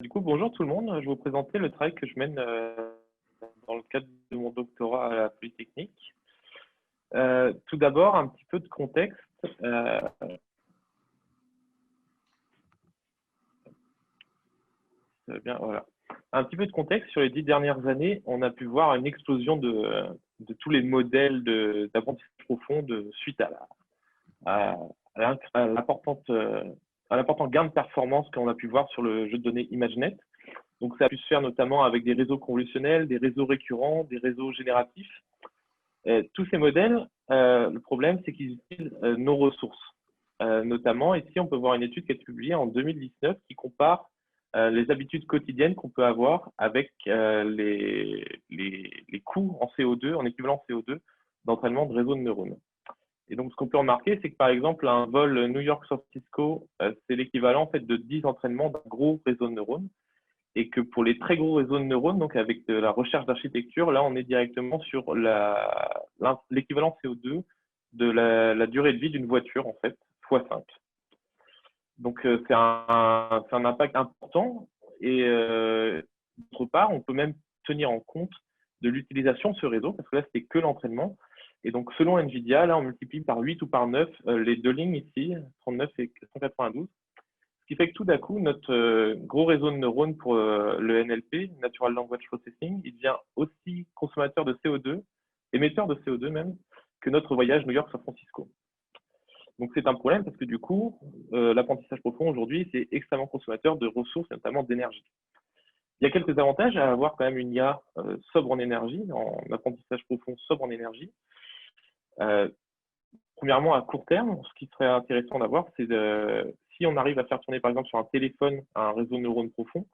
Du coup, bonjour tout le monde. Je vais vous présenter le travail que je mène dans le cadre de mon doctorat à la Polytechnique. Tout d'abord, un petit peu de contexte. Bien, voilà. Un petit peu de contexte. Sur les 10 dernières années, on a pu voir une explosion de tous les modèles d'apprentissage profond suite à l'important gain de performance qu'on a pu voir sur le jeu de données ImageNet. Donc, ça a pu se faire notamment avec des réseaux convolutionnels, des réseaux récurrents, des réseaux génératifs. Tous ces modèles, le problème, c'est qu'ils utilisent nos ressources. Notamment, ici, on peut voir une étude qui a été publiée en 2019 qui compare les habitudes quotidiennes qu'on peut avoir avec les coûts en CO2, en équivalent CO2, d'entraînement de réseaux de neurones. Et donc, ce qu'on peut remarquer, c'est que par exemple, un vol New York-San Francisco, c'est l'équivalent en fait, de 10 entraînements d'un gros réseau de neurones. Et que pour les très gros réseaux de neurones, donc avec de la recherche d'architecture, là, on est directement sur l'équivalent CO2 de la durée de vie d'une voiture, en fait, fois 5. Donc, c'est un impact important. Et d'autre part, on peut même tenir en compte de l'utilisation de ce réseau, parce que là, c'était que l'entraînement. Et donc, selon NVIDIA, là, on multiplie par 8 ou par 9 les deux lignes ici, 39 et 192. Ce qui fait que tout d'un coup, notre gros réseau de neurones pour le NLP, Natural Language Processing, il devient aussi consommateur de CO2, émetteur de CO2 même, que notre voyage New York-San Francisco. Donc c'est un problème parce que du coup, l'apprentissage profond aujourd'hui, c'est extrêmement consommateur de ressources, notamment d'énergie. Il y a quelques avantages à avoir quand même une IA sobre en énergie, en apprentissage profond sobre en énergie. Premièrement, à court terme, ce qui serait intéressant d'avoir, c'est si on arrive à faire tourner par exemple sur un téléphone un réseau de neurones profond,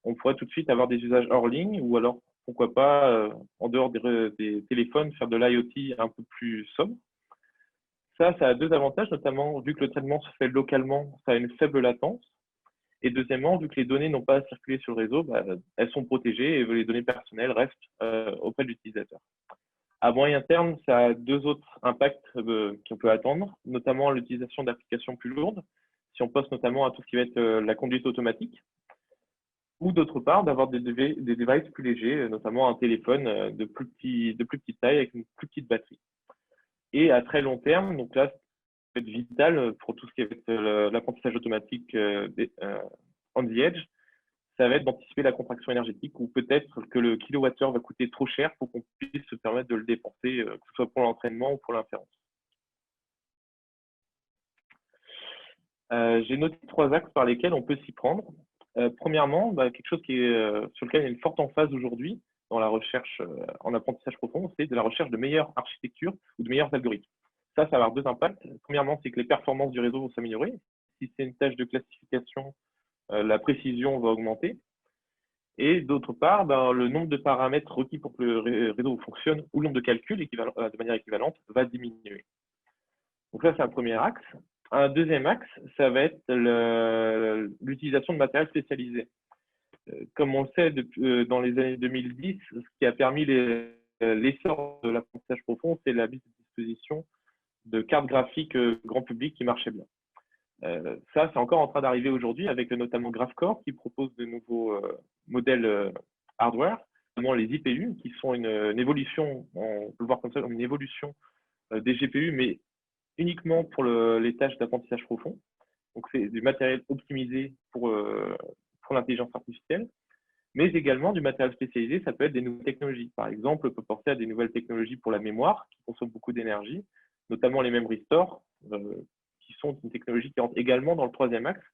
on pourrait tout de suite avoir des usages hors ligne ou alors, pourquoi pas, en dehors des téléphones, faire de l'IoT un peu plus sobre. Ça a deux avantages, notamment vu que le traitement se fait localement, ça a une faible latence. Et deuxièmement, vu que les données n'ont pas à circuler sur le réseau, elles sont protégées et les données personnelles restent auprès de l'utilisateur. À moyen terme, ça a deux autres impacts qu'on peut attendre, notamment l'utilisation d'applications plus lourdes, si on pense notamment à tout ce qui va être la conduite automatique, ou d'autre part, d'avoir des devices plus légers, notamment un téléphone de plus petite taille avec une plus petite batterie. Et à très long terme, donc là, ça peut être vital pour tout ce qui va être l'apprentissage automatique on the edge, ça va être d'anticiper la contraction énergétique ou peut-être que le kilowattheure va coûter trop cher pour qu'on puisse se permettre de le dépenser, que ce soit pour l'entraînement ou pour l'inférence. J'ai noté 3 axes par lesquels on peut s'y prendre. Premièrement, quelque chose sur lequel il y a une forte emphase aujourd'hui dans la recherche en apprentissage profond, c'est de la recherche de meilleures architectures ou de meilleurs algorithmes. Ça va avoir deux impacts. Premièrement, c'est que les performances du réseau vont s'améliorer. Si c'est une tâche de classification, la précision va augmenter. Et d'autre part, le nombre de paramètres requis pour que le réseau fonctionne ou le nombre de calculs de manière équivalente va diminuer. Donc ça, c'est un premier axe. Un deuxième axe, ça va être l'utilisation de matériel spécialisé. Comme on le sait, dans les années 2010, ce qui a permis l'essor de l'apprentissage profond, c'est la mise à disposition de cartes graphiques grand public qui marchaient bien. Ça, c'est encore en train d'arriver aujourd'hui avec notamment Graphcore qui propose de nouveaux modèles hardware, notamment les IPU, qui sont une évolution, on peut le voir comme ça, une évolution des GPU, mais uniquement pour les tâches d'apprentissage profond. Donc, c'est du matériel optimisé pour l'intelligence artificielle, mais également du matériel spécialisé, ça peut être des nouvelles technologies. Par exemple, on peut penser à des nouvelles technologies pour la mémoire qui consomment beaucoup d'énergie, notamment les memory stores, qui sont une technologie qui entre également dans le troisième axe,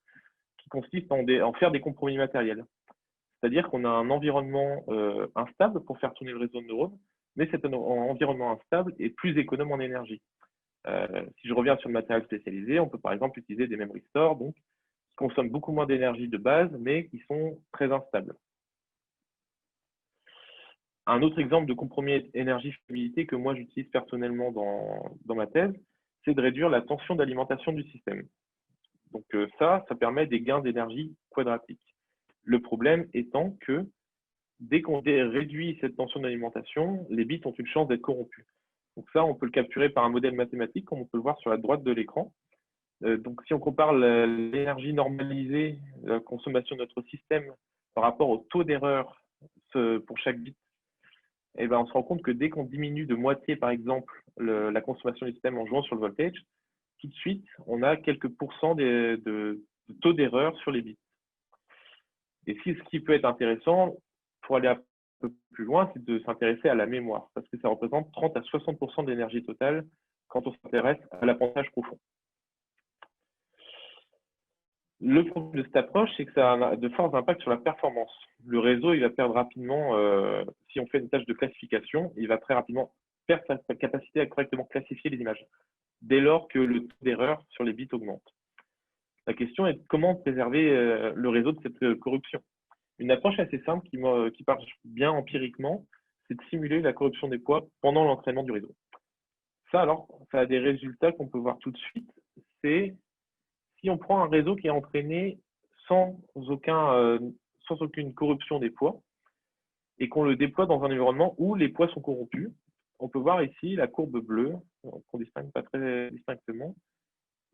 qui consiste en faire des compromis matériels. C'est-à-dire qu'on a un environnement instable pour faire tourner le réseau de neurones, mais cet environnement instable est plus économe en énergie. Si je reviens sur le matériel spécialisé, on peut par exemple utiliser des memory stores, donc, qui consomment beaucoup moins d'énergie de base, mais qui sont très instables. Un autre exemple de compromis énergie-fiabilité que moi j'utilise personnellement dans ma thèse, c'est de réduire la tension d'alimentation du système. Donc ça permet des gains d'énergie quadratiques. Le problème étant que dès qu'on réduit cette tension d'alimentation, les bits ont une chance d'être corrompus. Donc ça, on peut le capturer par un modèle mathématique, comme on peut le voir sur la droite de l'écran. Donc si on compare l'énergie normalisée, la consommation de notre système par rapport au taux d'erreur pour chaque bit, eh ben, on se rend compte que dès qu'on diminue de moitié, par exemple, la consommation du système en jouant sur le voltage, tout de suite, on a quelques pourcents de taux d'erreur sur les bits. Et ce qui peut être intéressant, pour aller un peu plus loin, c'est de s'intéresser à la mémoire, parce que ça représente 30 à 60% de l'énergie totale quand on s'intéresse à l'apprentissage profond. Le problème de cette approche, c'est que ça a de forts impacts sur la performance. Le réseau, il va perdre rapidement, si on fait une tâche de classification, il va très rapidement perdre sa capacité à correctement classifier les images, dès lors que le taux d'erreur sur les bits augmente. La question est comment préserver le réseau de cette corruption. Une approche assez simple qui marche bien empiriquement, c'est de simuler la corruption des poids pendant l'entraînement du réseau. Ça, alors, ça a des résultats qu'on peut voir tout de suite. C'est si on prend un réseau qui est entraîné sans aucune corruption des poids et qu'on le déploie dans un environnement où les poids sont corrompus, on peut voir ici la courbe bleue, qu'on ne distingue pas très distinctement.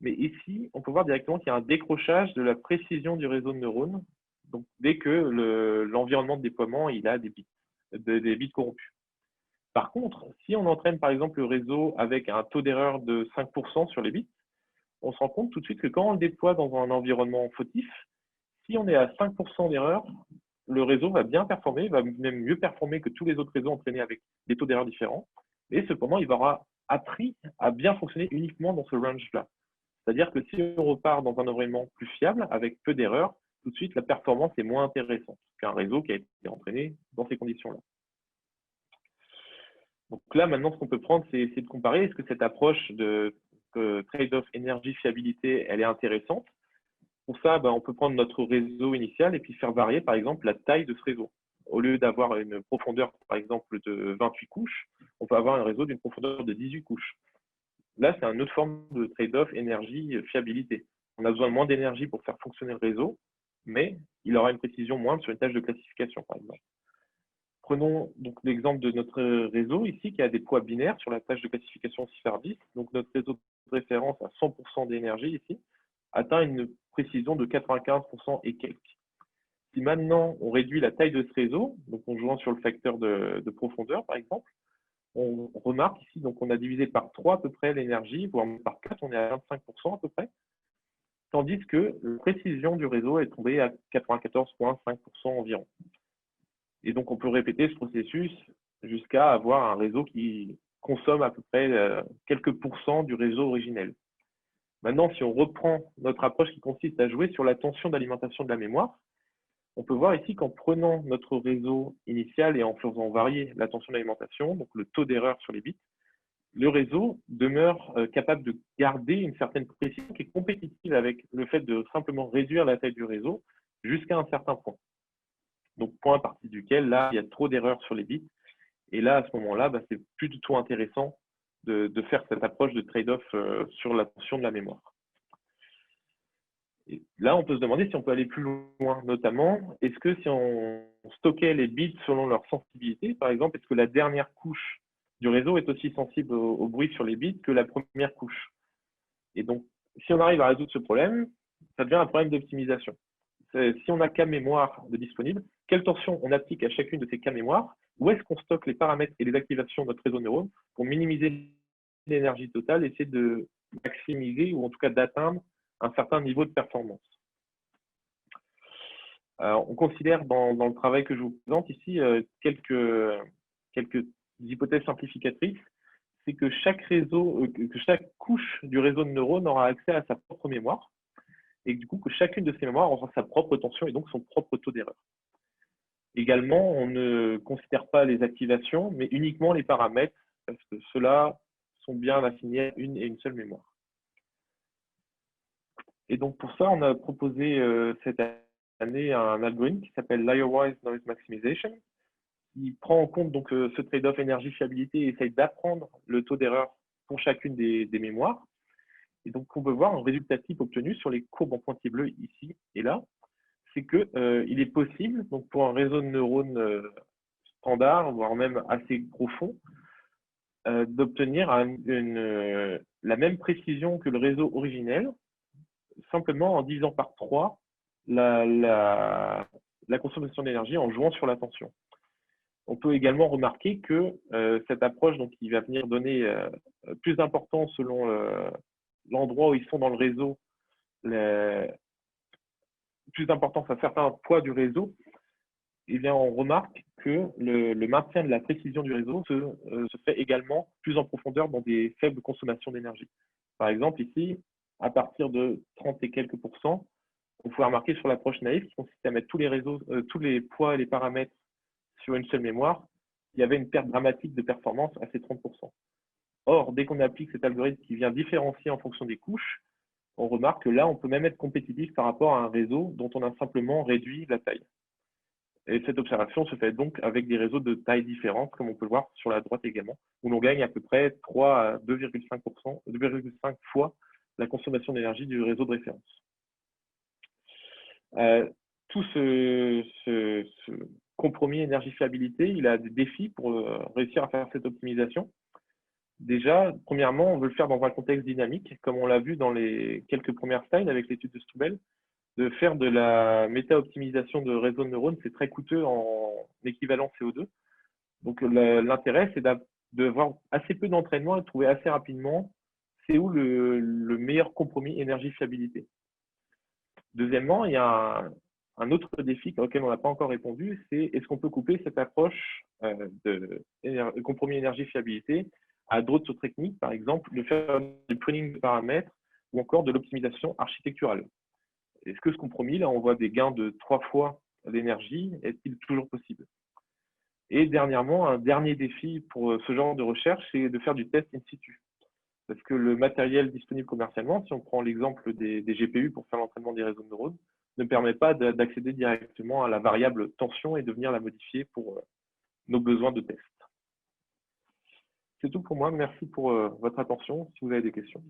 Mais ici, on peut voir directement qu'il y a un décrochage de la précision du réseau de neurones, donc dès que l'environnement de déploiement il a des bits corrompus. Par contre, si on entraîne par exemple le réseau avec un taux d'erreur de 5% sur les bits, on se rend compte tout de suite que quand on le déploie dans un environnement fautif, si on est à 5% d'erreur, le réseau va bien performer, va même mieux performer que tous les autres réseaux entraînés avec des taux d'erreur différents. Et cependant, il aura appris à bien fonctionner uniquement dans ce range-là. C'est-à-dire que si on repart dans un environnement plus fiable, avec peu d'erreurs, tout de suite, la performance est moins intéressante qu'un réseau qui a été entraîné dans ces conditions-là. Donc là, maintenant, ce qu'on peut prendre, c'est essayer de comparer. Est-ce que cette approche de trade-off énergie-fiabilité, elle est intéressante? Pour ça, on peut prendre notre réseau initial et puis faire varier, par exemple, la taille de ce réseau. Au lieu d'avoir une profondeur, par exemple, de 28 couches, on peut avoir un réseau d'une profondeur de 18 couches. Là, c'est une autre forme de trade-off énergie-fiabilité. On a besoin de moins d'énergie pour faire fonctionner le réseau, mais il aura une précision moindre sur une tâche de classification, par exemple. Prenons donc l'exemple de notre réseau ici, qui a des poids binaires sur la tâche de classification 6x10. Donc, notre réseau de référence à 100% d'énergie ici atteint une précision de 95% et quelques. Si maintenant, on réduit la taille de ce réseau, donc en jouant sur le facteur de profondeur, par exemple, on remarque ici, donc on a divisé par 3 à peu près l'énergie, voire par 4, on est à 25% à peu près, tandis que la précision du réseau est tombée à 94,5% environ. Et donc, on peut répéter ce processus jusqu'à avoir un réseau qui consomme à peu près quelques pourcents du réseau originel. Maintenant, si on reprend notre approche qui consiste à jouer sur la tension d'alimentation de la mémoire, on peut voir ici qu'en prenant notre réseau initial et en faisant varier la tension d'alimentation, donc le taux d'erreur sur les bits, le réseau demeure capable de garder une certaine précision qui est compétitive avec le fait de simplement réduire la taille du réseau jusqu'à un certain point. Donc, point à partir duquel, là, il y a trop d'erreurs sur les bits. Et là, à ce moment-là, c'est plus du tout intéressant de faire cette approche de trade-off sur la tension de la mémoire. Et là, on peut se demander si on peut aller plus loin, notamment, est-ce que si on stockait les bits selon leur sensibilité, par exemple, est-ce que la dernière couche du réseau est aussi sensible au bruit sur les bits que la première couche? Et donc, si on arrive à résoudre ce problème, ça devient un problème d'optimisation. Si on a K mémoire de disponible, quelle tension on applique à chacune de ces K mémoires? Où est-ce qu'on stocke les paramètres et les activations de notre réseau de neurones pour minimiser l'énergie totale, essayer de maximiser ou en tout cas d'atteindre un certain niveau de performance? On considère dans le travail que je vous présente ici quelques hypothèses simplificatrices. C'est que chaque couche du réseau de neurones aura accès à sa propre mémoire et du coup que chacune de ces mémoires aura sa propre tension et donc son propre taux d'erreur. Également, on ne considère pas les activations, mais uniquement les paramètres, parce que ceux-là sont bien assignés à une et une seule mémoire. Et donc pour ça, on a proposé cette année un algorithme qui s'appelle Layer-Wise Noise Maximization, qui prend en compte donc ce trade-off énergie-fiabilité et essaye d'apprendre le taux d'erreur pour chacune des mémoires. Et donc, on peut voir un résultat type obtenu sur les courbes en pointillés bleus ici et là, c'est qu'il est possible, donc pour un réseau de neurones standard, voire même assez profond, d'obtenir la même précision que le réseau originel, simplement en divisant par 3 la la consommation d'énergie en jouant sur la tension. On peut également remarquer que cette approche, donc, qui va venir donner plus d'importance selon l'endroit où ils sont dans le réseau, plus d'importance à certains poids du réseau, eh bien, on remarque que le maintien de la précision du réseau se fait également plus en profondeur dans des faibles consommations d'énergie. Par exemple, ici, à partir de 30 et quelques pourcents, on pouvait remarquer sur l'approche naïve qui consiste à mettre tous les poids et les paramètres sur une seule mémoire, il y avait une perte dramatique de performance à ces 30%. Or, dès qu'on applique cet algorithme qui vient différencier en fonction des couches, on remarque que là, on peut même être compétitif par rapport à un réseau dont on a simplement réduit la taille. Et cette observation se fait donc avec des réseaux de tailles différentes, comme on peut le voir sur la droite également, où l'on gagne à peu près 3 à 2,5 fois la consommation d'énergie du réseau de référence. Tout ce compromis énergie-fiabilité, il a des défis pour réussir à faire cette optimisation. Déjà, premièrement, on veut le faire dans un contexte dynamique, comme on l'a vu dans les quelques premières slides avec l'étude de Stoubel. De faire de la méta-optimisation de réseaux de neurones, c'est très coûteux en équivalent CO2. Donc, l'intérêt, c'est d'avoir assez peu d'entraînement et de trouver assez rapidement c'est où le meilleur compromis énergie-fiabilité. Deuxièmement, il y a un autre défi auquel on n'a pas encore répondu, c'est est-ce qu'on peut couper cette approche de compromis énergie-fiabilité à d'autres techniques, par exemple, de faire du pruning de paramètres ou encore de l'optimisation architecturale. Est-ce que ce compromis, là, on voit des gains de 3 fois l'énergie, est-il toujours possible? Et dernièrement, un dernier défi pour ce genre de recherche, c'est de faire du test in situ. Parce que le matériel disponible commercialement, si on prend l'exemple des GPU pour faire l'entraînement des réseaux de neurones, ne permet pas d'accéder directement à la variable tension et de venir la modifier pour nos besoins de test. C'est tout pour moi. Merci pour votre attention. Si vous avez des questions.